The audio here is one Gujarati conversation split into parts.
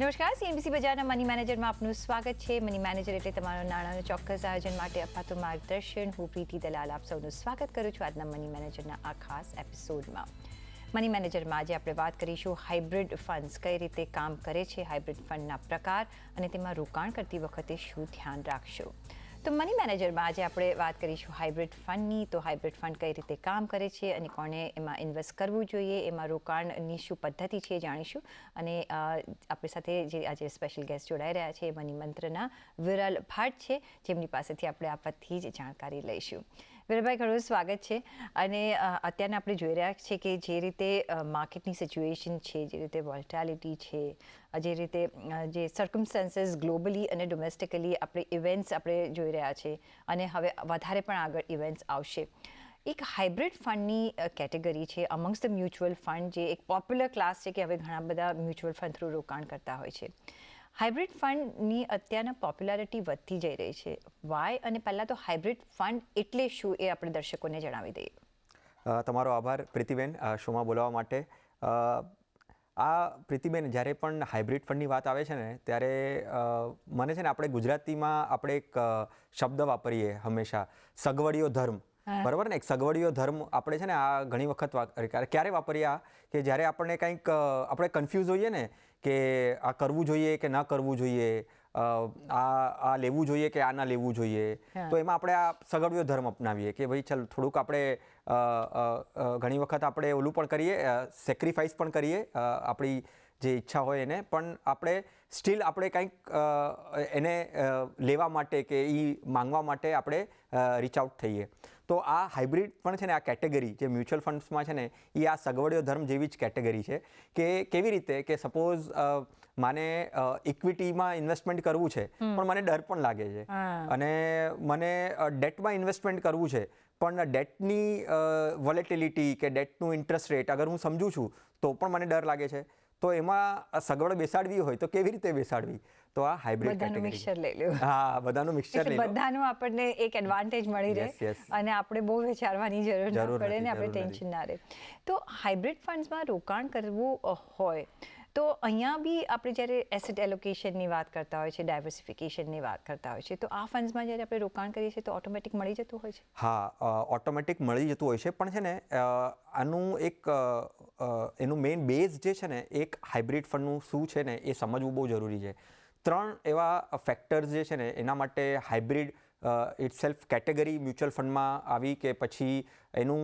નમસ્કાર, સીએનબીસી બજારના મની મેનેજરમાં આપનું સ્વાગત છે. મની મેનેજર એટલે તમારો નાણાંનું ચોક્કસ આયોજન માટે અપાતું માર્ગદર્શન. હું પ્રીતિ દલાલ આપ સૌનું સ્વાગત કરું છું આજના મની મેનેજરના આ ખાસ એપિસોડમાં. મની મેનેજરમાં આજે આપણે વાત કરીશું હાઇબ્રિડ ફંડ્સ કઈ રીતે કામ કરે છે, હાઇબ્રિડ ફંડના પ્રકાર અને તેમાં રોકાણ કરતી વખતે શું ધ્યાન રાખશો. તો મની મેનેજરમાં આજે આપણે વાત કરીશું હાઇબ્રિડ ફંડની. તો હાઇબ્રિડ ફંડ કઈ રીતે કામ કરે છે અને કોને એમાં ઇન્વેસ્ટ કરવું જોઈએ, એમાં રોકાણની શું પદ્ધતિ છે જાણીશું. અને આપણી સાથે જે આજે સ્પેશિયલ ગેસ્ટ જોડાઈ રહ્યા છે મની મંત્રના વિરલ ભટ્ટ છે, જેમની પાસેથી આપણે આ બધી જ જાણકારી લઈશું. વિરલભાઈ, ઘણું સ્વાગત છે. અને અત્યારના આપણે જોઈ રહ્યા છીએ કે જે રીતે માર્કેટની સિચ્યુએશન છે, જે રીતે વોલ્ટાલિટી છે, જે રીતે જે સર્કમસ્ટાન્સીસ ગ્લોબલી અને ડોમેસ્ટિકલી આપણે ઇવેન્ટ્સ આપણે જોઈ રહ્યા છે અને હવે વધારે પણ આગળ ઇવેન્ટ્સ આવશે. એક હાઇબ્રિડ ફંડની કેટેગરી છે અમંગ્સ ધ મ્યુચ્યુઅલ ફંડ, જે એક પોપ્યુલર ક્લાસ છે કે હવે ઘણા બધા મ્યુચ્યુઅલ ફંડ થ્રુ રોકાણ કરતા હોય છે. હાઇબ્રિડ ફંડની અત્યારના પોપ્યુલારિટી વધતી જઈ રહી છે. વાય? અને પહેલાં તો હાઇબ્રિડ ફંડ એટલે શું એ આપણે દર્શકોને જણાવી દઈએ. તમારો આભાર પ્રીતિબેન શોમાં બોલાવવા માટે. પ્રીતિબેન, જ્યારે પણ હાઇબ્રિડ ફંડની વાત આવે છે ને ત્યારે મને છે ને આપણે ગુજરાતીમાં આપણે એક શબ્દ વાપરીએ હંમેશા, સગવડિયો ધર્મ. બરાબર ને? એક સગવડિયો ધર્મ આપણે છે ને આ ઘણી વખત ક્યારે વાપરીએ કે જ્યારે આપણને કંઈક આપણે કન્ફ્યુઝ હોઈએ ને કે આ કરવું જોઈએ કે ન કરવું જોઈએ, આ લેવું જોઈએ કે આ ના લેવું જોઈએ, તો એમાં આપણે આ સગવડિયો ધર્મ અપનાવીએ કે ભાઈ ચાલ થોડુંક આપણે ઘણી વખત આપણે ઓલું પણ કરીએ, સેક્રિફાઈસ પણ કરીએ આપણી જે ઈચ્છા હોય એને, પણ આપણે સ્ટીલ આપણે કંઈક એને લેવા માટે કે એ માંગવા માટે આપણે રીચ આઉટ થઈએ. તો આ હાઇબ્રિડ પણ છે ને આ કેટેગરી જે મ્યુચ્યુઅલ ફંડ્સમાં છે ને એ આ સગવડિયો ધર્મ જેવી જ કેટેગરી છે. કે કેવી રીતે કે સપોઝ મને ઇક્વિટીમાં ઇન્વેસ્ટમેન્ટ કરવું છે પણ મને ડર પણ લાગે છે, અને મને ડેટમાં ઇન્વેસ્ટમેન્ટ કરવું છે પણ ડેટની વોલેટિલિટી કે ડેટનું ઇન્ટરેસ્ટ રેટ અગર હું સમજું છું તો પણ મને ડર લાગે છે. તો એમાં સગવડ બેસાડવી હોય તો કેવી રીતે બેસાડવી? તો આ હાઇબ્રિડ બધાનું મિક્સચર લઈ લો. હા, બધાનું મિક્સચર લઈ લો. બધાનું આપણને એક એડવાન્ટેજ મળી રહે અને આપણે બહુ વિચારવાની જરૂર ના પડે ને આપણે ટેન્શન ના રહે. તો હાઇબ્રિડ ફંડ્સમાં રોકાણ કરવું હોય તો અહીંયા બી આપણે જ્યારે એસેટ એલોકેશનની વાત કરતા હોય છે, ડાયવર્સિફિકેશનની વાત કરતા હોય છે, તો આ ફંડ્સમાં જ્યારે આપણે રોકાણ કરીએ છીએ તો ઓટોમેટિક મળી જતું હોય છે. હા, ઓટોમેટિક મળી જતું હોય છે, પણ છે ને આનું એક એનું મેઇન બેઝ જે છે ને એક હાઇબ્રિડ ફંડનું શું છે ને એ સમજવું બહુ જરૂરી છે. 3 એવા ફેક્ટર્સ જે છે ને એના માટે હાઇબ્રિડ ઇટસેલ્ફ કેટેગરી મ્યુચ્યુઅલ ફંડમાં આવી કે પછી એનું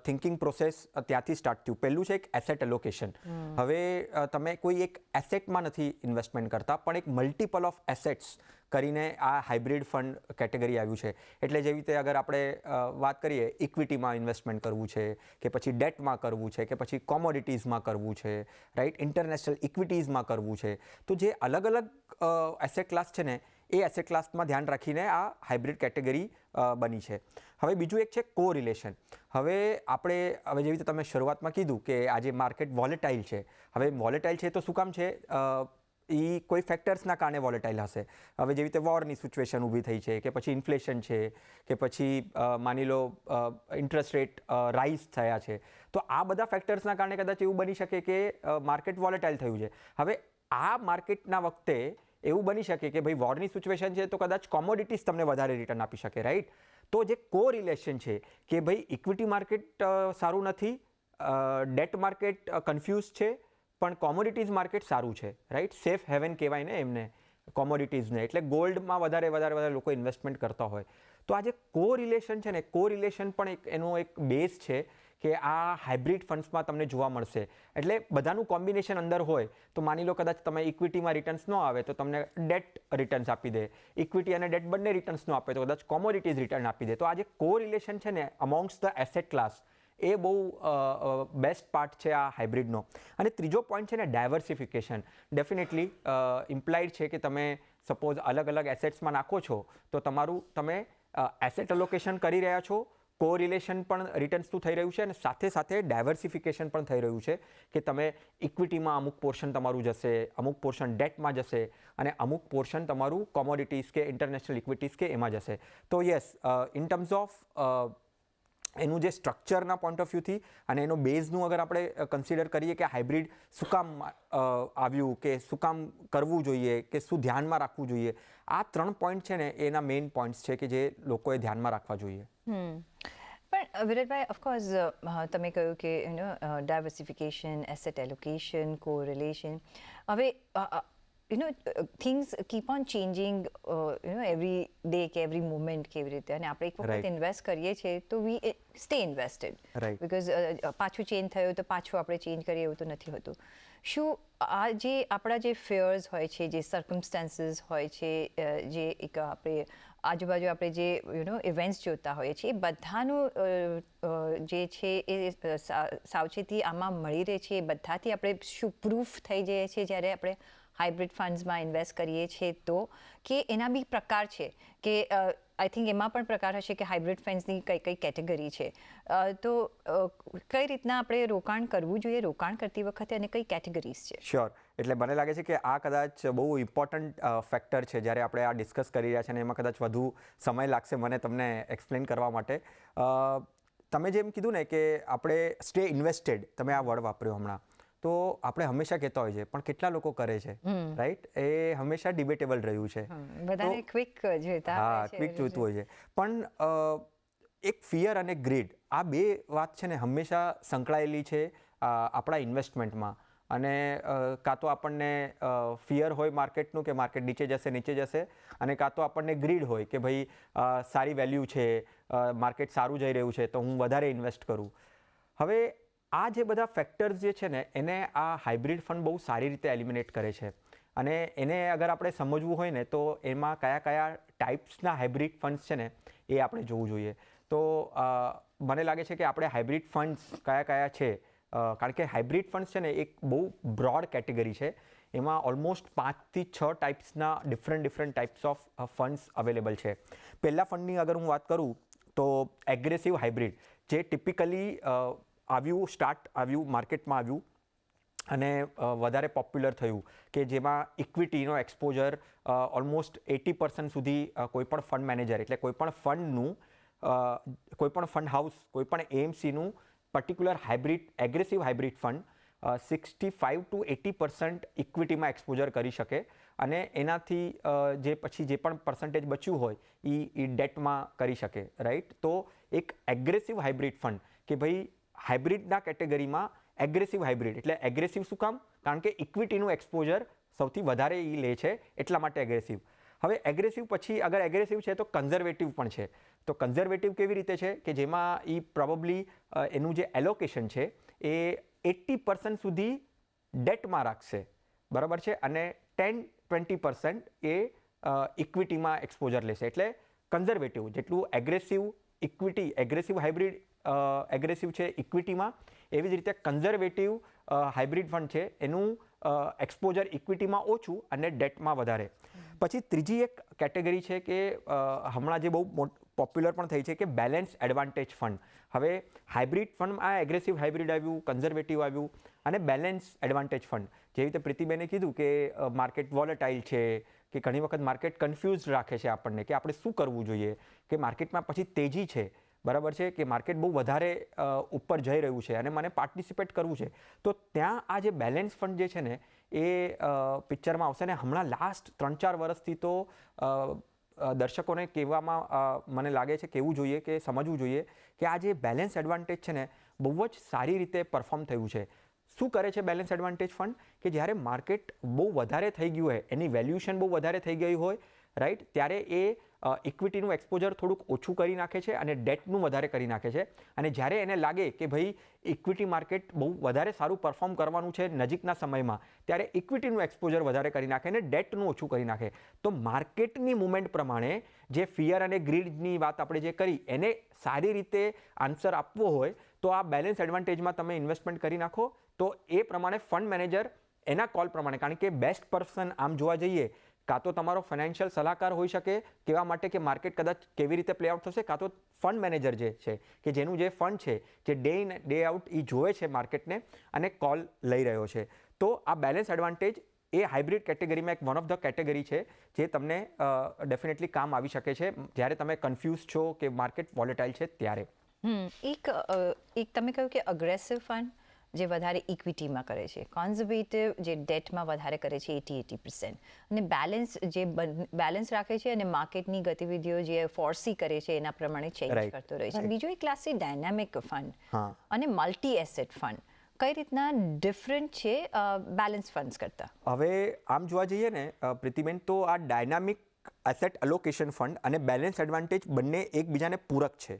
થિંકિંગ પ્રોસેસ ત્યાંથી સ્ટાર્ટ થયું. પહેલું છે એક એસેટ એલોકેશન. હવે તમે કોઈ એક એસેટમાં નથી ઇન્વેસ્ટમેન્ટ કરતા પણ એક મલ્ટિપલ ઓફ એસેટ્સ કરીને આ હાઇબ્રિડ ફંડ કેટેગરી આવ્યું છે. એટલે જેવી રીતે અગર આપણે વાત કરીએ ઇક્વિટીમાં ઇન્વેસ્ટમેન્ટ કરવું છે કે પછી ડેટમાં કરવું છે કે પછી કોમોડિટીઝમાં કરવું છે, રાઈટ, ઇન્ટરનેશનલ ઇક્વિટીઝમાં કરવું છે, તો જે અલગ અલગ એસેટ ક્લાસ છે ને એ એસેટ ક્લાસમાં ધ્યાન રાખીને આ હાઇબ્રિડ કેટેગરી બની છે. હવે બીજું એક છે કો રિલેશન. હવે જેવી રીતે તમે શરૂઆતમાં કીધું કે આજે માર્કેટ વોલેટાઇલ છે. હવે વોલેટાઇલ છે તો શું કામ છે? એ કોઈ ફેક્ટર્સના કારણે વોલેટાઇલ હશે. હવે જેવી રીતે વોરની સિચ્યુએશન ઊભી થઈ છે કે પછી ઇન્ફ્લેશન છે કે પછી માની લો ઇન્ટરેસ્ટ રેટ રાઇઝ થયા છે, તો આ બધા ફેક્ટર્સના કારણે કદાચ એવું બની શકે કે માર્કેટ વોલેટાઇલ થયું છે. હવે આ માર્કેટના વખતે એવું બની શકે કે ભાઈ વોરની સિચ્યુએશન છે તો કદાચ કોમોડિટીઝ તમને વધારે રિટર્ન આપી શકે, રાઈટ. તો જે કો રિલેશન છે કે ભાઈ ઇક્વિટી માર્કેટ સારું નથી, ડેટ માર્કેટ કન્ફ્યુઝ છે, પણ કોમોડિટીઝ માર્કેટ સારું છે, રાઈટ. સેફ હેવન કહેવાય ને એમને, કોમોડિટીઝને. એટલે ગોલ્ડમાં વધારે લોકો ઇન્વેસ્ટમેન્ટ કરતા હોય. તો આ જે કો રિલેશન છે ને, કો રિલેશન પણ એનો એક બેઝ છે કે આ હાઇબ્રિડ ફંડ્સમાં તમને જોવા મળશે. એટલે બધાનું કોમ્બિનેશન અંદર હોય તો માની લો કદાચ તમે ઇક્વિટીમાં રિટર્ન્સ ન આવે તો તમને ડેટ રિટર્ન્સ આપી દે, ઇક્વિટી અને ડેટ બંને રિટર્ન્સ ન આપે તો કદાચ કોમોડિટીઝ રિટર્ન આપી દે. તો આ જે કો રિલેશન છે ને અમોંગ્સ ધ એસેટ ક્લાસ, એ બહુ બેસ્ટ પાર્ટ છે આ હાઇબ્રિડનો. અને ત્રીજો પોઈન્ટ છે ને ડાયવર્સિફિકેશન. ડેફિનેટલી ઇમ્પ્લાઇડ છે કે તમે સપોઝ અલગ અલગ એસેટ્સમાં નાખો છો તો તમે એસેટ એલોકેશન કરી રહ્યા છો, કો રિલેશન પણ રિટર્ન્સનું થઈ રહ્યું છે અને સાથે સાથે ડાયવર્સિફિકેશન પણ થઈ રહ્યું છે કે તમે ઇક્વિટીમાં અમુક પોર્શન તમારું જશે, અમુક પોર્શન ડેટમાં જશે અને અમુક પોર્શન તમારું કોમોડિટીઝ કે ઇન્ટરનેશનલ ઇક્વિટીઝ કે એમાં જશે. તો યસ, ઇન ટર્મ્સ ઓફ એનું જે સ્ટ્રક્ચરના પોઈન્ટ ઓફ વ્યૂથી અને એનો બેઝનું અગર આપણે કન્સિડર કરીએ કે હાઇબ્રિડ શું કામ આવ્યું, કે શું કામ કરવું જોઈએ, કે શું ધ્યાનમાં રાખવું જોઈએ, આ 3 પોઈન્ટ છે ને એના મેઇન પોઈન્ટ્સ છે કે જે લોકોએ ધ્યાનમાં રાખવા જોઈએ. પણ વિરાટભાઈ, ઓફકોર્સ તમે કહ્યું કે ડાયવર્સિફિકેશન, એસેટ એલોકેશન, કોરિલેશન, હવે things keep on changing every day કે એવરી મુમેન્ટ કેવી રીતે, અને આપણે એક વખત ઇન્વેસ્ટ કરીએ છીએ તો વી સ્ટે ઇન્વેસ્ટેડ, બિકોઝ પાછું ચેન્જ થયું તો પાછું આપણે ચેન્જ કરીએ એવું તો નથી હોતું. શું આ જે આપણા જે ફિયર્સ હોય છે, જે સર્કમસ્ટાન્સીસ હોય છે, જે એક આપણે આજુબાજુ આપણે જે ઇવેન્ટ્સ જોતા હોઈએ છીએ, એ બધાનું જે છે એ સાવચેતી આમાં મળી રહે છે, એ બધાથી આપણે શું પ્રૂફ થઈ જઈએ છીએ જ્યારે આપણે હાઇબ્રિડ ફંડ્સમાં ઇન્વેસ્ટ કરીએ છીએ તો, કે એના બી પ્રકાર છે કે આઈ થિંક એમાં પણ પ્રકાર હશે કે હાઇબ્રિડ ફંડ્સની કઈ કઈ કેટેગરી છે, તો કઈ રીતના આપણે રોકાણ કરવું જોઈએ રોકાણ કરતી વખતે, અને કઈ કેટેગરીઝ છે? શ્યોર. એટલે મને લાગે છે કે આ કદાચ બહુ ઇમ્પોર્ટન્ટ ફેક્ટર છે જ્યારે આપણે આ ડિસ્કસ કરી રહ્યા છીએ, અને એમાં કદાચ વધુ સમય લાગશે મને તમને એક્સપ્લેન કરવા માટે. તમે જેમ કીધું ને કે આપણે સ્ટે ઇન્વેસ્ટેડ, તમે આ વર્ડ વાપર્યો હમણાં, તો આપણે હંમેશા કહેતા હોય છે, પણ કેટલા લોકો કરે છે, રાઈટ? એ હંમેશા ડિબેટેબલ રહ્યું છે. બધાને ક્વિક જોઈતા હોય છે. હા, ક્વિક જોઈતું હોય છે. પણ એક ફિયર અને ગ્રીડ, આ બે વાત છે ને હંમેશા સંકળાયેલી છે આપણા ઇન્વેસ્ટમેન્ટમાં. અને કાં તો આપણને ફિયર હોય માર્કેટનું કે માર્કેટ નીચે જશે, અને કાં તો આપણને ગ્રીડ હોય કે ભાઈ સારી વેલ્યુ છે, માર્કેટ સારું જઈ રહ્યું છે તો હું વધારે ઇન્વેસ્ટ કરું. હવે આ જે બધા ફેક્ટર્સ જે છે ને એને આ હાઇબ્રિડ ફંડ બહુ સારી રીતે એલિમિનેટ કરે છે. અને એને અગર આપણે સમજવું હોય ને તો એમાં કયા કયા ટાઈપ્સના હાઇબ્રિડ ફંડ્સ છે ને એ આપણે જોવું જોઈએ. તો મને લાગે છે કે આપણે હાઇબ્રિડ ફંડ્સ કયા કયા છે, કારણ કે હાઇબ્રિડ ફંડ્સ છે ને એક બહુ બ્રોડ કેટેગરી છે. એમાં ઓલમોસ્ટ 5 થી 6 ટાઈપ્સના different types of funds available છે. પહેલા ફંડની અગર હું વાત કરું તો એગ્રેસિવ હાઇબ્રિડ, જે ટિપિકલી સ્ટાર્ટ આવ્યું માર્કેટમાં આવ્યું અને વધારે પોપ્યુલર થયું, કે જેમાં ઇક્વિટીનો એક્સપોઝર ઓલમોસ્ટ 80% સુધી કોઈપણ ફંડ મેનેજર, એટલે કોઈપણ ફંડનું, કોઈપણ ફંડ હાઉસ, કોઈપણ એએમસીનું particular aggressive hybrid fund 65 to 80% ઇક્વિટીમાં એક્સપોઝર કરી શકે, અને એનાથી જે પણ પર્સન્ટેજ બચ્યું હોય એ ડેટમાં કરી શકે, રાઈટ? તો એક એગ્રેસિવ હાઇબ્રિડ ફંડ, કે ભાઈ હાઇબ્રિડના કેટેગરીમાં એગ્રેસિવ હાઇબ્રિડ, એટલે એગ્રેસિવ શું કામ? કારણ કે ઇક્વિટીનું એક્સપોઝર સૌથી વધારે એ લે છે, એટલા માટે એગ્રેસિવ. હવે એગ્રેસિવ પછી અગર એગ્રેસિવ છે તો કન્ઝર્વેટિવ પણ છે. તો કન્ઝર્વેટિવ કેવી રીતે છે? કે જેમાં એ પ્રોબેબલી એનું જે એલોકેશન છે એ 80% સુધી ડેટમાં રાખશે, બરાબર છે, અને 10-20% એ ઇક્વિટીમાં એક્સપોઝર લેશે. એટલે કન્ઝર્વેટિવ, જેટલું એગ્રેસિવ હાઇબ્રિડ એગ્રેસિવ છે ઇક્વિટીમાં, એવી જ રીતે કન્ઝર્વેટિવ હાઇબ્રિડ ફંડ છે એનું એક્સપોઝર ઇક્વિટીમાં ઓછું અને ડેટમાં વધારે. પછી ત્રીજી એક કેટેગરી છે કે હમણાં જે બહુ પોપ્યુલર પણ થઈ છે, કે બેલેન્સ એડવાન્ટેજ ફંડ. હવે હાઇબ્રિડ ફંડમાં એગ્રેસિવ હાઇબ્રિડ આવ્યું, કન્ઝર્વેટિવ આવ્યું, અને બેલેન્સ એડવાન્ટેજ ફંડ. જેવી રીતે પ્રીતિબેને કીધું કે માર્કેટ વોલેટાઇલ છે, કે ઘણી વખત માર્કેટ કન્ફ્યુઝ રાખે છે આપણને કે આપણે શું કરવું જોઈએ, કે માર્કેટમાં પછી તેજી છે, બરાબર છે, કે માર્કેટ બહુ વધારે ઉપર જઈ રહ્યું છે અને મને પાર્ટિસિપેટ કરવું છે. તો ત્યાં આ જે બેલેન્સ ફંડ જે છે ને એ પિક્ચરમાં આવશે. ને હમણાં લાસ્ટ 3-4 વર્ષથી તો દર્શકોને કહેવામાં મને લાગે છે કહેવું જોઈએ, કે સમજવું જોઈએ કે આ જે બેલેન્સ એડવાન્ટેજ છે ને બહુ જ સારી રીતે પરફોર્મ થયું છે. શું કરે છે બેલેન્સ એડવાન્ટેજ ફંડ? કે જ્યારે માર્કેટ બહુ વધારે થઈ ગયું હોય, એની વેલ્યુએશન બહુ વધારે થઈ ગઈ હોય, રાઈટ, ત્યારે એ ઇક્વિટીનું એક્સપોઝર થોડુંક ઓછું કરી નાખે છે અને ડેટનું વધારે કરી નાખે છે. અને જ્યારે એને લાગે કે ભાઈ ઇક્વિટી માર્કેટ બહુ વધારે સારું પરફોર્મ કરવાનું છે નજીકના સમયમાં, ત્યારે ઇક્વિટીનું એક્સપોઝર વધારે કરી નાખે અને ડેટનું ઓછું કરી નાખે. તો માર્કેટની મુવમેન્ટ પ્રમાણે જે ફિયર અને ગ્રીડની વાત આપણે જે કરી એને સારી રીતે આન્સર આપવો હોય તો આ બેલેન્સ એડવાન્ટેજમાં તમે ઇન્વેસ્ટમેન્ટ કરી નાખો. તો એ પ્રમાણે ફંડ મેનેજર એના કોલ પ્રમાણે, કારણ કે બેસ્ટ પર્સન આમ જોવા જઈએ કાં તો તમારો ફાઇનાન્શિયલ સલાહકાર હોઈ શકે કહેવા માટે કે માર્કેટ કદાચ કેવી રીતે પ્લે આઉટ થશે, કાં તો ફંડ મેનેજર જે છે કે જેનું જે ફંડ છે જે ડે ઇન ડે આઉટ એ જોવે છે માર્કેટને અને કોલ લઈ રહ્યો છે. તો આ બેલેન્સ એડવાન્ટેજ એ હાઇબ્રિડ કેટેગરીમાં એક વન ઓફ ધ કેટેગરી છે જે તમને ડેફિનેટલી કામ આવી શકે છે જ્યારે તમે કન્ફ્યુઝ છો કે માર્કેટ વોલેટાઇલ છે ત્યારે. એક તમે કહ્યું કે અગ્રેસિવ ફંડ જે વધારે ઇક્વિટીમાં કરે છે, કોન્ઝર્વેટિવ જે ડેટમાં વધારે કરે છે 80% અને બેલેન્સ રાખે છે અને માર્કેટની ગતિવિધિઓ જે ફોર્સી કરે છે એના પ્રમાણે ચેન્જ કરતો રહે છે. બીજો એક ક્લાસ છે ડાયનામિક ફંડ અને મલ્ટી એસેટ ફંડ. કઈ રીતના ડિફરન્ટ છે બેલેન્સ ફંડ્સ કરતા? હવે આમ જોવા જઈએ ને પ્રીતિબેન, તો આ ડાયનામિક એસેટ અલોકેશન ફંડ અને બેલેન્સ એડવાન્ટેજ બંને એકબીજાને પૂરક છે.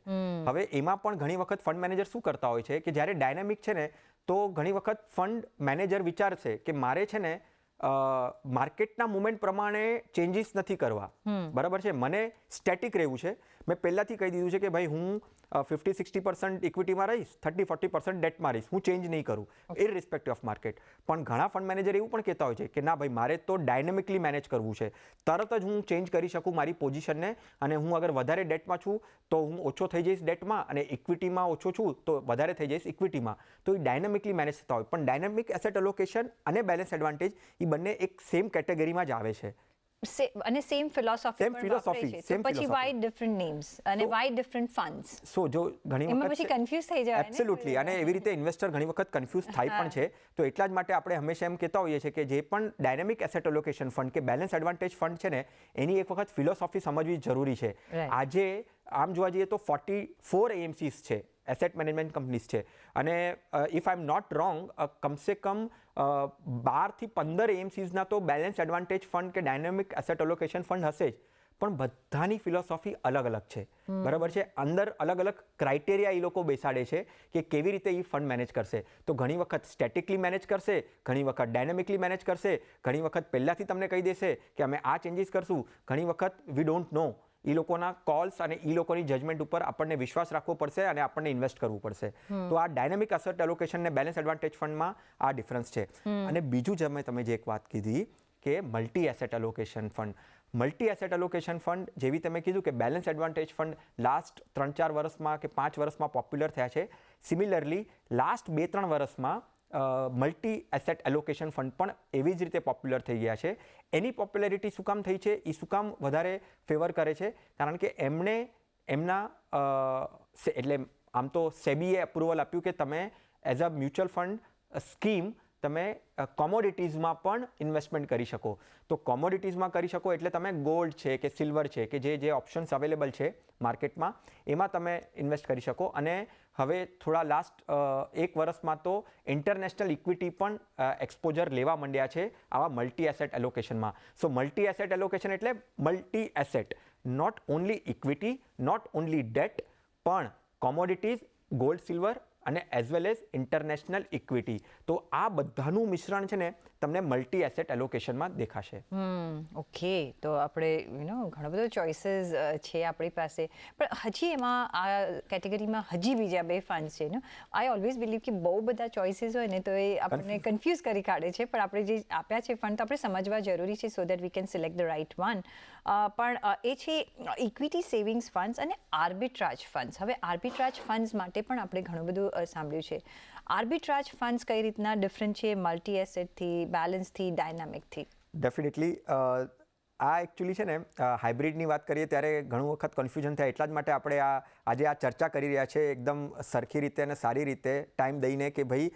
હવે એમાં પણ ઘણી વખત ફંડ મેનેજર શું કરતા હોય છે કે જ્યારે ડાયનામિક છે ને, તો ઘણી વખત ફંડ મેનેજર વિચારશે કે મારે છે ને માર્કેટના મુવમેન્ટ પ્રમાણે ચેન્જીસ નથી કરવા, બરાબર છે, મને સ્ટેટિક રહેવું છે. મેં પહેલાંથી કહી દીધું છે કે ભાઈ હું 50-60% ઇક્વિટીમાં રહીશ, 30-40% ડેટમાં રહીશ, હું ચેન્જ નહીં કરું ઇરરિસ્પેક્ટિવ ઓફ માર્કેટ. પણ ઘણા ફંડ મેનેજર એવું પણ કહેતા હોય છે કે ના ભાઈ, મારે તો ડાયનેમિકલી મેનેજ કરવું છે, તરત જ હું ચેન્જ કરી શકું મારી પોઝિશનને, અને હું અગર વધારે ડેટમાં છું તો હું ઓછો થઈ જઈશ ડેટમાં, અને ઇક્વિટીમાં ઓછો છું તો વધારે થઈ જઈશ ઇક્વિટીમાં. તો એ ડાયનેમિકલી મેનેજ થતા હોય. પણ ડાયનેમિક એસેટ એલોકેશન અને બેલેન્સ એડવાન્ટેજ એ બંને એક સેમ કેટેગરીમાં જ આવે છે અને સેમ ફિલોસોફી પણ વાપરે છે. તો પછી વાય ડિફરન્ટ નેમ્સ અને વાય ડિફરન્ટ ફંડ્સ? સો જો ઘણી એમાં વખત પછી કન્ફ્યુઝ થઈ જાય ને. એબ્સોલ્યુટલી. અને એવી રીતે ઇન્વેસ્ટર ઘણી વખત કન્ફ્યુઝ થાય પણ છે. તો એટલા જ માટે આપણે હંમેશા એમ કહેતા હોઈએ છીએ કે જે પણ ડાયનેમિક એસેટ એલોકેશન ફંડ કે બેલેન્સ એડવાન્ટેજ ફંડ છે ને, એની એક વખત ફિલોસોફી સમજવી જરૂરી છે. આજે આમ જોવા જઈએ તો 44 AMCs છે, એસેટ મેનેજમેન્ટ કંપનીઝ છે, અને if I am not wrong, કમસે કમ 12 થી 15 AMCsના તો બેલેન્સ એડવાન્ટેજ ફંડ કે ડાયનેમિક એસેટ એલોકેશન ફંડ હશે જ. પણ બધાની ફિલોસોફી અલગ અલગ છે, બરાબર છે. અંદર અલગ અલગ ક્રાઇટેરિયા એ લોકો બેસાડે છે કે કેવી રીતે એ ફંડ મેનેજ કરશે. તો ઘણી વખત સ્ટેટિકલી મેનેજ કરશે, ઘણી વખત ડાયનેમિકલી મેનેજ કરશે, ઘણી વખત પહેલાંથી તમને કહી દેશે કે અમે આ ચેન્જીસ કરશું, ઘણી વખત વી ડોન્ટ નો. એ લોકોના કોલ્સ અને એ લોકોની જજમેન્ટ ઉપર આપણને વિશ્વાસ રાખવો પડશે અને આપણને ઇન્વેસ્ટ કરવું પડશે. તો આ ડાયનેમિક એસેટ એલોકેશન ને બેલેન્સ એડવાન્ટેજ ફંડમાં આ ડિફરન્સ છે. અને બીજું તમે જે એક વાત કીધી કે multi asset allocation fund, multi asset allocation fund જેવી તમે કીધું કે બેલેન્સ એડવાન્ટેજ ફંડ લાસ્ટ 3-4 વર્ષમાં કે 5 વર્ષમાં પોપ્યુલર થયા છે. સિમિલરલી લાસ્ટ 2-3 વર્ષમાં મલ્ટી એસેટ એલોકેશન ફંડ પણ એવી જ રીતે પોપ્યુલર થઈ ગયા છે. એની પોપ્યુલરિટી શું કામ થઈ છે, એ શું કામ વધારે ફેવર કરે છે? કારણ કે એમણે એમના એટલે આમ તો સેબીએ અપ્રુવલ આપ્યું કે તમે as a mutual fund scheme તમે કોમોડિટીઝમાં પણ ઇન્વેસ્ટમેન્ટ કરી શકો. તો કોમોડિટીઝમાં કરી શકો એટલે તમે ગોલ્ડ છે કે સિલ્વર છે કે જે ઓપ્શન્સ અવેલેબલ છે માર્કેટમાં, એમાં તમે ઇન્વેસ્ટ કરી શકો. અને હવે થોડા લાસ્ટ 1 વર્ષમાં તો ઇન્ટરનેશનલ ઇક્વિટી પણ એક્સપોઝર લેવા માંડ્યા છે આવા મલ્ટી એસેટ એલોકેશનમાં. સો મલ્ટી એસેટ એલોકેશન એટલે multi asset, not only equity, not only debt, પણ કોમોડિટીઝ, ગોલ્ડ, સિલ્વર અને as well as international equity. તો આ બધાનું મિશ્રણ છે ને તમને મલ્ટી એસેટ એલોકેશનમાં દેખાશે. ઓકે. તો આપણે ઘણો બધો ચોઇસીસ છે આપણી પાસે, પણ હજી એમાં આ કેટેગરીમાં હજી બીજા 2 ફંડ્સ છે ને. આઈ ઓલવેઝ બિલીવ કે બહુ બધા ચોઇસીસ હોય ને તો એ આપણને કન્ફ્યુઝ કરી કાઢે છે. પણ આપણે જે આપ્યા છે ફંડ તો આપણે સમજવા જરૂરી છે, so that we can select the right one. પણ એ છે ઇક્વિટી સેવિંગ્સ ફંડ્સ અને આર્બિટ્રાજ ફંડ્સ. હવે આર્બિટ્રાજ ફંડ્સ માટે પણ આપણે ઘણું બધું સાંભળ્યું છે. આર્બિટ્રાજ ફંડ્સ કઈ રીતના ડિફરન્ટ છે મલ્ટી એસેટથી, બેલેન્સથી, ડાયનામિકથી? ડેફિનેટલી. આ એકચ્યુઅલી છે ને હાઇબ્રિડની વાત કરીએ ત્યારે ઘણું વખત કન્ફ્યુઝન થાય. એટલા જ માટે આપણે આજે આ ચર્ચા કરી રહ્યા છે એકદમ સરખી રીતે અને સારી રીતે ટાઈમ દઈને કે ભાઈ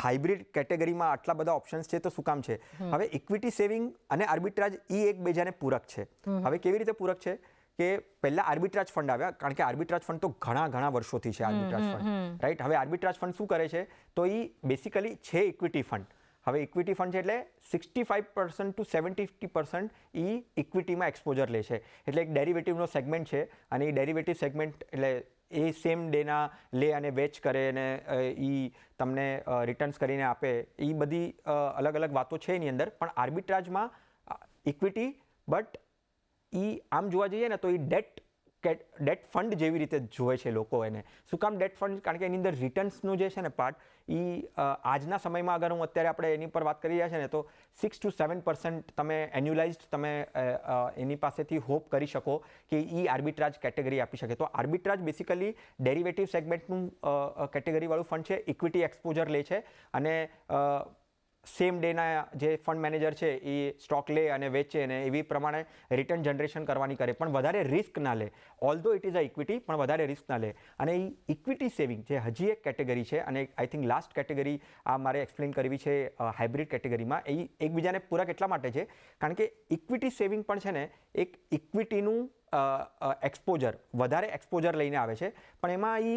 હાઇબ્રિડ કેટેગરીમાં આટલા બધા ઓપ્શન્સ છે તો શું કામ છે. હવે ઇક્વિટી સેવિંગ અને આર્બિટ્રાજ એ એકબીજાને પૂરક છે. હવે કેવી રીતે પૂરક છે કે પહેલા આર્બિટ્રાજ ફંડ આવ્યા, કારણ કે આર્બિટ્રાજ ફંડ તો ઘણા વર્ષોથી છે આર્બિટ્રાજ ફંડ, રાઈટ. હવે આર્બિટ્રાજ ફંડ શું કરે છે, તો એ બેસિકલી છે ઇક્વિટી ફંડ. હવે ઇક્વિટી ફંડ છે એટલે 65% to 70% એ ઇક્વિટીમાં એક્સપોઝર લે છે. એટલે એક ડેરિવેટિવનો સેગમેન્ટ છે, અને એ ડેરિવેટિવ સેગમેન્ટ એટલે એ સેમ ડેના લે અને વેચ કરે અને એ તમને રિટર્ન્સ કરીને આપે. એ બધી અલગ અલગ વાતો છે એની અંદર. પણ આર્બિટ્રાજમાં ઇક્વિટી, બટ એ આમ જોવા જઈએ ને તો એ ડેટ ફંડ જેવી રીતે જોવે છે લોકો એને. શું કામ ડેટ ફંડ? કારણ કે એની અંદર રિટર્ન્સનું જે છે ને પાર્ટ, એ આજના સમયમાં અગર હું અત્યારે આપણે એની પર વાત કરી રહ્યા છે ને તો 6 to 7% તમે એન્યુલાઇઝડ તમે એની પાસેથી હોપ કરી શકો કે એ આર્બિટ્રાજ કેટેગરી આપી શકે. તો આર્બિટ્રાજ બેસિકલી ડેરિવેટિવ સેગમેન્ટનું કેટેગરીવાળું ફંડ છે, ઇક્વિટી એક્સપોઝર લે છે, અને સેમ ડેના જે ફંડ મેનેજર છે એ સ્ટોક લે અને વેચે અને એવી પ્રમાણે રિટર્ન જનરેશન કરવાની કરે, પણ વધારે રિસ્ક ના લે. ઓલ્ધો ઇટ ઇઝ અ ઇક્વિટી, પણ વધારે રિસ્ક ના લે. અને એ ઇક્વિટી સેવિંગ જે હજી એક કેટેગરી છે, અને આઈ થિંક લાસ્ટ કેટેગરી આ મારે એક્સપ્લેન કરવી છે હાઇબ્રિડ કેટેગરીમાં, એ એકબીજાને પૂરક એટલા માટે છે કારણ કે ઇક્વિટી સેવિંગ પણ છે ને એક ઇક્વિટીનું એક્સપોઝર, વધારે એક્સપોઝર લઈને આવે છે, પણ એમાં એ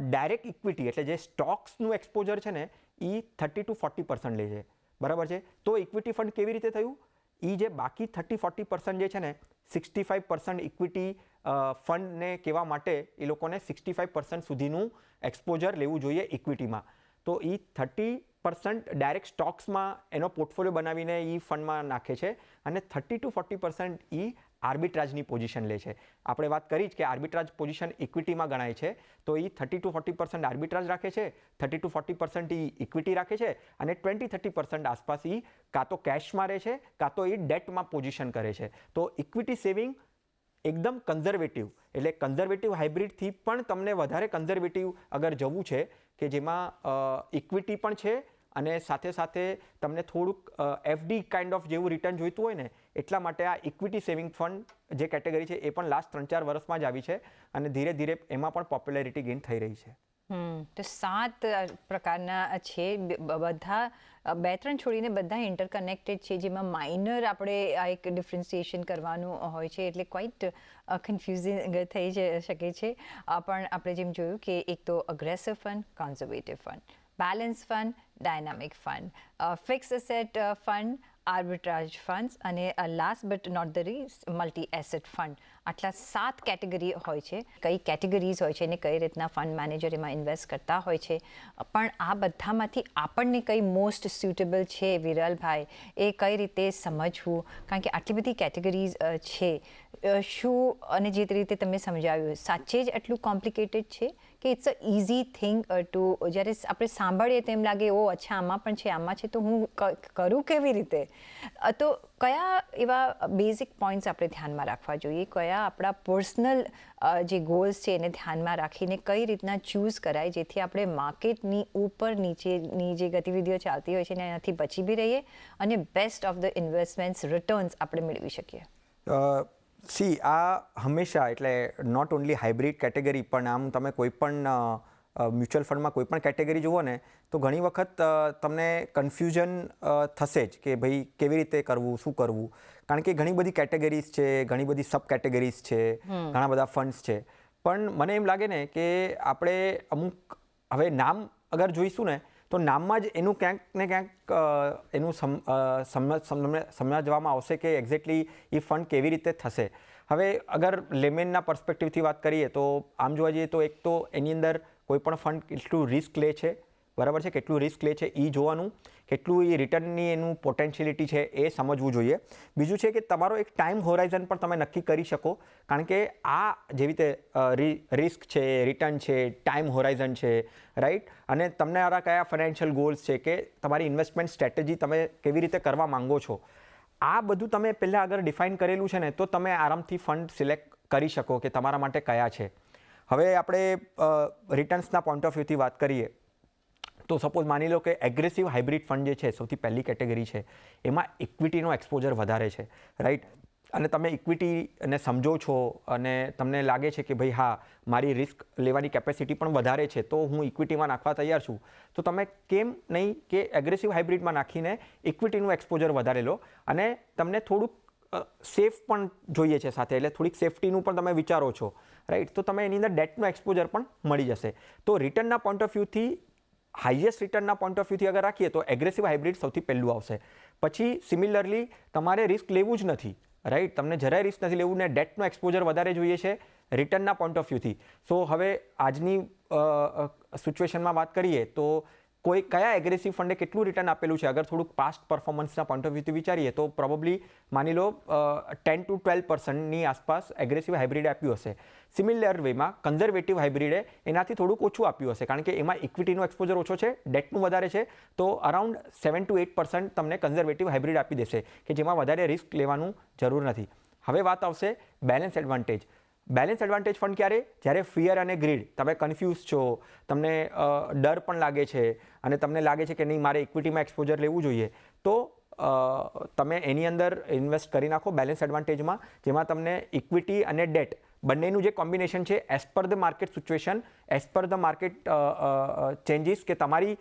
ડાયરેક્ટ ઇક્વિટી એટલે જે સ્ટોક્સનું એક્સપોઝર છે ને એ 30 to 40% લે છે, બરાબર છે. તો ઇક્વિટી ફંડ કેવી રીતે થયું? એ જે બાકી 30-40% જે છે ને 65% ઇક્વિટી ફંડને કહેવા માટે એ લોકોને 65% સુધીનું એક્સપોઝર લેવું જોઈએ ઇક્વિટીમાં. તો એ 30% ડાયરેક્ટ સ્ટોક્સમાં એનો પોર્ટફોલિયો બનાવીને એ ફંડમાં નાખે છે, અને 30 to 40% એ આર્બિટ્રાજની પોઝિશન લે છે. આપણે વાત કરી જ કે આર્બિટ્રાજ પોઝિશન ઇક્વિટીમાં ગણાય છે, તો એ 30 to 40% આર્બિટ્રાજ રાખે છે, 30 to 40% એ ઇક્વિટી રાખે છે, અને 20-30% આસપાસ એ કાં તો કેશમાં રહે છે કાં તો એ ડેટમાં પોઝિશન કરે છે. તો ઇક્વિટી સેવિંગ એકદમ કન્ઝર્વેટિવ, એટલે કન્ઝર્વેટિવ હાઇબ્રિડથી પણ તમને વધારે કન્ઝર્વેટિવ અગર જવું છે કે જેમાં ઇક્વિટી પણ છે અને સાથે સાથે તમને થોડુંક એફડી કાઇન્ડ ઓફ જેવું રિટર્ન જોઈતું હોય ને, એટલા માટે આ ઇક્વિટી સેવિંગ ફંડ જે કેટેગરી છે એ પણ લાસ્ટ 3-4 વર્ષમાં જ આવી છે, અને ધીરે ધીરે એમાં પણ પોપ્યુલારિટી ગેઇન થઈ રહી છે. તો 7 પ્રકારના છે, બધા 2-3 છોડીને બધા ઇન્ટરકનેક્ટેડ છે, જેમાં માઇનર આપણે આ એક ડિફરન્સિએશન કરવાનું હોય છે, એટલે ક્વાઇટ કન્ફ્યુઝિંગ થઈ શકે છે. પણ આપણે જેમ જોયું કે એક તો aggressive fund, conservative fund, balance fund, dynamic fund, fix asset fund, arbitrage funds, અને last but not the least multi asset fund. આટલા 7 કેટેગરી હોય છે. કઈ કેટેગરીઝ હોય છે અને કઈ રીતના ફંડ મેનેજર એમાં ઇન્વેસ્ટ કરતા હોય છે, પણ આ બધામાંથી આપણને કઈ મોસ્ટ સ્યુટેબલ છે વિરલભાઈ, એ કઈ રીતે સમજવું? કારણ કે આટલી બધી કેટેગરીઝ છે, શું, અને જે રીતે તમે સમજાવ્યું, સાચે જ એટલું કોમ્પ્લિકેટેડ છે કે it's a easy thing to, જ્યારે આપણે સાંભળીએ તો એમ લાગે ઓ અચ્છા આમાં પણ છે, આમાં છે, તો હું કરું કેવી રીતે? તો કયા એવા બેઝિક પોઈન્ટ્સ આપણે ધ્યાનમાં રાખવા જોઈએ, કયા આપણા પર્સનલ જે ગોલ્સ છે એને ધ્યાનમાં રાખીને કઈ રીતના ચૂઝ કરાય જેથી આપણે માર્કેટની ઉપર નીચેની જે ગતિવિધિઓ ચાલતી હોય છે ને એનાથી બચી બી રહીએ અને best of the investments returns આપણે મેળવી શકીએ? આ હંમેશા, એટલે નોટ ઓન્લી હાઇબ્રિડ કેટેગરી, પણ આમ તમે કોઈ પણ મ્યુચ્યુઅલ ફંડમાં કોઈ પણ કેટેગરી જુઓ ને તો ઘણી વખત તમને કન્ફ્યુઝન થશે જ કે ભાઈ કેવી રીતે કરવું, શું કરવું, કારણ કે ઘણી બધી કેટેગરીઝ છે, ઘણી બધી સબ કેટેગરીઝ છે, ઘણા બધા ફંડ્સ છે. પણ મને એમ લાગે ને કે આપણે અમુક હવે નામ અગર જોઈશું ને તો નામમાં જ એનું ક્યાંક ને ક્યાંક એનું સમજવામાં આવશે કે એક્ઝેક્ટલી એ ફંડ કેવી રીતે થશે. હવે અગર લેમેનના પર્સપેક્ટિવથી વાત કરીએ તો આમ જોવા જઈએ તો એક તો એની અંદર કોઈ પણ ફંડ કેટલું રિસ્ક લે છે, બરાબર છે, કેટલું રિસ્ક લે છે એ જોવાનું, કેટલું એ રિટર્નની એનું પોટેન્શિયલિટી છે એ સમજવું જોઈએ. બીજું છે કે તમારો એક ટાઈમ હોરાઇઝન પણ તમે નક્કી કરી શકો, કારણ કે આ જેવી રીતે રિસ્ક છે, રિટર્ન છે, ટાઈમ હોરાઇઝન છે, રાઈટ, અને તમને આરા કયા ફાઇનાન્શિયલ ગોલ્સ છે કે તમારી ઇન્વેસ્ટમેન્ટ સ્ટ્રેટેજી તમે કેવી રીતે કરવા માંગો છો, આ બધું તમે પહેલાં અગર ડિફાઇન કરેલું છે ને તો તમે આરામથી ફંડ સિલેક્ટ કરી શકો કે તમારા માટે કયા છે. હવે આપણે રિટર્ન્સના પોઈન્ટ ઓફ વ્યૂથી વાત કરીએ તો સપોઝ માની લો કે એગ્રેસિવ હાઇબ્રિડ ફંડ જે છે, સૌથી પહેલી કેટેગરી છે, એમાં ઇક્વિટીનો એક્સપોઝર વધારે છે, રાઈટ, અને તમે ઇક્વિટીને સમજો છો અને તમને લાગે છે કે ભાઈ હા મારી રિસ્ક લેવાની કેપેસિટી પણ વધારે છે તો હું ઇક્વિટીમાં નાખવા તૈયાર છું, તો તમે કેમ નહીં કે એગ્રેસિવ હાઇબ્રિડમાં નાખીને ઇક્વિટીનું એક્સપોઝર વધારે લો, અને તમને થોડુંક સેફ પણ જોઈએ છે સાથે, એટલે થોડીક સેફટીનું પણ તમે વિચારો છો, રાઈટ, તો તમે એની અંદર ડેટનું એક્સપોઝર પણ મળી જશે. તો રિટર્નના પોઈન્ટ ઓફ વ્યૂથી, હાઈએસ્ટ રિટર્નના પોઈન્ટ ઓફ વ્યૂથી અગર રાખીએ તો એગ્રેસિવ હાઇબ્રિડ સૌથી પહેલું આવશે. પછી સિમિલરલી તમારે રિસ્ક લેવું જ નથી, રાઈટ, તમને જરાય રિસ્ક નથી લેવું ને ડેટનું એક્સપોઝર વધારે જોઈએ છે રિટર્નના પોઈન્ટ ઓફ વ્યૂથી. સો હવે આજની સિચ્યુએશનમાં વાત કરીએ તો કોઈ કયા એગ્રેસિવ ફંડે કેટલું રિટર્ન આપેલું છે, અગર થોડુંક પાસ્ટ પરફોર્મન્સના પોઈન્ટ ઓફ વ્યૂથી વિચારીએ તો પ્રોબેબલી માની લો 10 to 12%ની આસપાસ એગ્રેસિવ હાઇબ્રિડે આપ્યું હશે. સિમિલર વેમાં કન્ઝર્વેટિવ હાઇબ્રિડે એનાથી થોડુંક ઓછું આપ્યું હશે, કારણ કે એમાં ઇક્વિટીનો એક્સપોઝર ઓછો છે, ડેટનું વધારે છે, તો અરાઉન્ડ 7 to 8% તમને કન્ઝર્વેટિવ હાઇબ્રિડ આપી દેશે કે જેમાં વધારે રિસ્ક લેવાનું જરૂર નથી. હવે વાત આવશે balance advantage. Balance advantage fund ક્યારે? જ્યારે ફિયર અને ગ્રીડ, તમે કન્ફ્યુઝ છો, તમને ડર પણ લાગે છે અને તમને લાગે છે કે નહીં મારે ઇક્વિટીમાં એક્સપોઝર લેવું જોઈએ, તો તમે એની અંદર ઇન્વેસ્ટ કરી નાખો બેલેન્સ એડવાન્ટેજમાં, જેમાં તમને ઇક્વિટી અને ડેટ બંનેનું જે કોમ્બિનેશન છે as per the market situation, as per the market changes, કે તમારી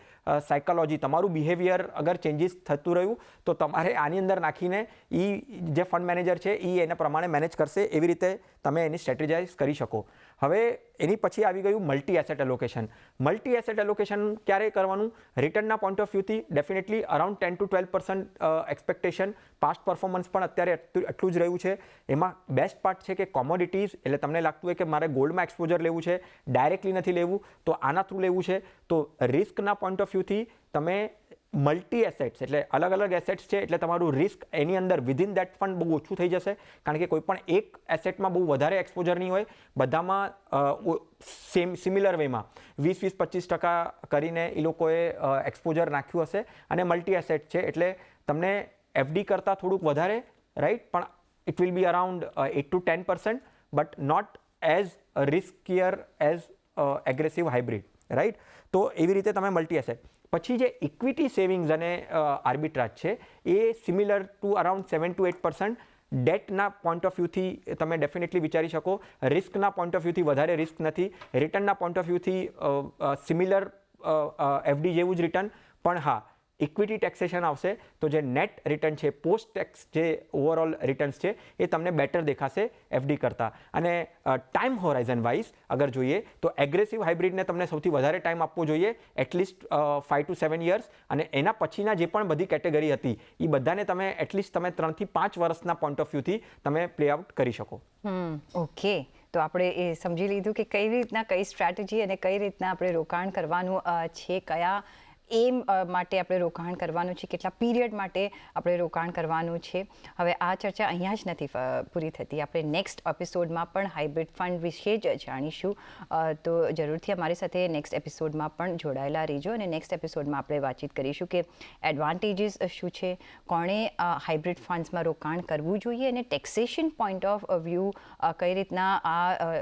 સાયકોલોજી, તમારું બિહેવિયર અગર ચેન્જીસ થતું રહ્યું તો તમારે આની અંદર નાખીને જે ફંડ મેનેજર છે એને પ્રમાણે મેનેજ કરશે, એવી રીતે તમે એની સ્ટ્રેટેજાઇઝ કરી શકો. હવે એની પછી આવી ગયું multi asset allocation. Multi asset allocation ક્યારે કરવાનું? રિટર્નના પોઈન્ટ ઓફ વ્યૂથી definitely around 10 to 12% expectation. Past performance પણ અત્યારે એટલું જ રહ્યું છે. એમાં બેસ્ટ પાર્ટ છે કે કોમોડિટીઝ, એટલે તમને લાગતું હોય કે મારે ગોલ્ડમાં એક્સપોઝર લેવું છે, ડાયરેક્ટલી નથી લેવું તો આના થ્રુ લેવું છે, તો રિસ્કના પોઈન્ટ ઓફ વ્યૂથી તમે મલ્ટી એસેટ્સ, એટલે અલગ અલગ એસેટ્સ છે, એટલે તમારું રિસ્ક એની અંદર વિધિન દેટ ફંડ બહુ ઓછું થઈ જશે, કારણ કે કોઈ પણ એક એસેટમાં બહુ વધારે એક્સપોઝર નહીં હોય, બધામાં સિમિલર વેમાં 20-25% કરીને એ લોકોએ એક્સપોઝર નાખ્યું હશે. અને મલ્ટી એસેટ છે એટલે તમને એફડી કરતાં થોડુંક વધારે, રાઈટ, પણ it will be around 8 to 10%, but not as riskier as aggressive hybrid, right. તો એવી રીતે તમે મલ્ટી એસેટ. પછી જે ઇક્વિટી સેવિંગ્સ અને આર્બિટ્રાજ છે એ સિમિલર ટુ અરાઉન્ડ 7 to 8%. ડેટના પોઈન્ટ ઓફ વ્યૂથી તમે ડેફિનેટલી વિચારી શકો, રિસ્કના પોઈન્ટ ઓફ વ્યૂથી વધારે રિસ્ક નથી, રિટર્નના પોઈન્ટ ઓફ વ્યૂથી સિમિલર એફડી જેવું જ રિટર્ન, પણ હા ઇક્વિટી ટેક્સેશન આવશે તો જે નેટ રિટર્ન છે, પોસ્ટ ટેક્સ જે ઓવરઓલ રિટર્ન્સ છે એ તમને બેટર દેખાશે એફડી કરતાં. અને ટાઈમ હોરાઇઝન વાઇઝ અગર જોઈએ તો એગ્રેસિવ હાઇબ્રિડને તમને સૌથી વધારે ટાઈમ આપવો જોઈએ, એટલીસ્ટ 5 to 7 years, અને એના પછીના જે પણ બધી કેટેગરી હતી એ બધાને તમે એટલીસ્ટ તમે 3 થી 5 વર્ષના પોઈન્ટ ઓફ વ્યૂથી તમે પ્લે આઉટ કરી શકો. ઓકે, તો આપણે એ સમજી લીધું કે કઈ રીતના કઈ સ્ટ્રેટેજી અને કઈ રીતના આપણે રોકાણ કરવાનું છે, કયા એમ માટે આપણે રોકાણ કરવાનું છે, કેટલા પીરિયડ માટે આપણે રોકાણ કરવાનું છે. હવે આ ચર્ચા અહીંયા જ નથી પૂરી થતી, આપણે નેક્સ્ટ એપિસોડમાં પણ હાઇબ્રિડ ફંડ વિશે જ જાણીશું. તો જરૂરથી અમારી સાથે નેક્સ્ટ એપિસોડમાં પણ જોડાયેલા રહેજો, અને નેક્સ્ટ એપિસોડમાં આપણે વાતચીત કરીશું કે એડવાન્ટેજીસ શું છે, કોણે હાઇબ્રિડ ફંડ્સમાં રોકાણ કરવું જોઈએ, અને ટેક્સેશન પોઈન્ટ ઓફ વ્યૂ કઈ રીતના આ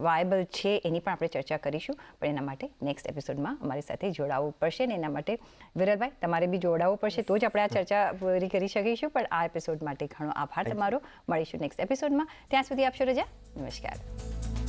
વાયબલ છે એની પણ આપણે ચર્ચા કરીશું. પણ એના માટે નેક્સ્ટ એપિસોડમાં અમારી સાથે જોડાવવું પડશે, અને એના માટે વિરલભાઈ તમારે બી જોડાવવું પડશે તો જ આપણે આ ચર્ચા પૂરી કરી શકીશું. પણ આ એપિસોડ માટે ઘણો આભાર તમારો. મળીશું નેક્સ્ટ એપિસોડમાં. ત્યાં સુધી આપશો રજા. નમસ્કાર.